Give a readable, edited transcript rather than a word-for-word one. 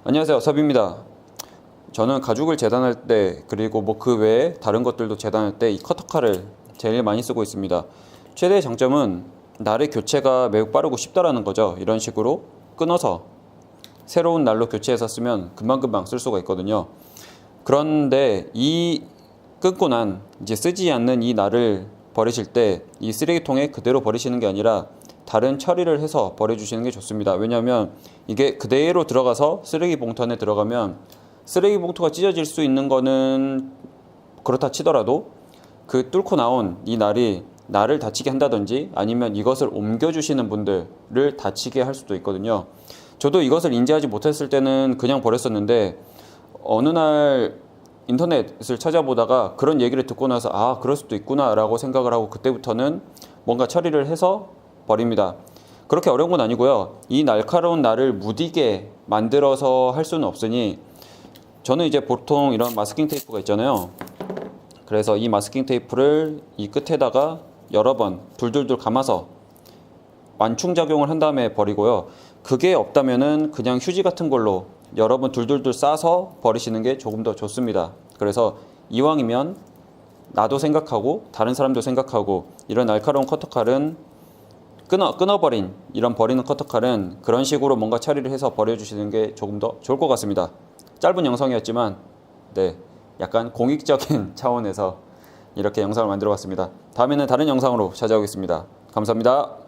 안녕하세요, 섭입니다. 저는 가죽을 재단할 때, 그리고 뭐 그 외에 다른 것들도 재단할 때 이 커터칼을 제일 많이 쓰고 있습니다. 최대의 장점은 날의 교체가 매우 빠르고 쉽다라는 거죠. 이런 식으로 끊어서 새로운 날로 교체해서 쓰면 금방금방 쓸 수가 있거든요. 그런데 이 끊고 난 이제 쓰지 않는 이 날을 버리실 때 이 쓰레기통에 그대로 버리시는 게 아니라 다른 처리를 해서 버려주시는 게 좋습니다. 왜냐하면 이게 그대로 들어가서 쓰레기 봉투 안에 들어가면 쓰레기 봉투가 찢어질 수 있는 거는 그렇다 치더라도 그 뚫고 나온 이 날이 나를 다치게 한다든지 아니면 이것을 옮겨주시는 분들을 다치게 할 수도 있거든요. 저도 이것을 인지하지 못했을 때는 그냥 버렸었는데 어느 날 인터넷을 찾아보다가 그런 얘기를 듣고 나서 아, 그럴 수도 있구나 라고 생각을 하고 그때부터는 뭔가 처리를 해서 버립니다. 그렇게 어려운 건 아니고요. 이 날카로운 날을 무디게 만들어서 할 수는 없으니 저는 이제 보통 이런 마스킹 테이프가 있잖아요. 그래서 이 마스킹 테이프를 이 끝에다가 여러 번 둘둘둘 감아서 완충작용을 한 다음에 버리고요. 그게 없다면은 그냥 휴지 같은 걸로 여러 번 둘둘둘 싸서 버리시는 게 조금 더 좋습니다. 그래서 이왕이면 나도 생각하고 다른 사람도 생각하고 이런 날카로운 커터칼은 끊어버린 이런 버리는 커터칼은 그런 식으로 뭔가 처리를 해서 버려주시는 게 조금 더 좋을 것 같습니다. 짧은 영상이었지만 네, 약간 공익적인 차원에서 이렇게 영상을 만들어 봤습니다. 다음에는 다른 영상으로 찾아오겠습니다. 감사합니다.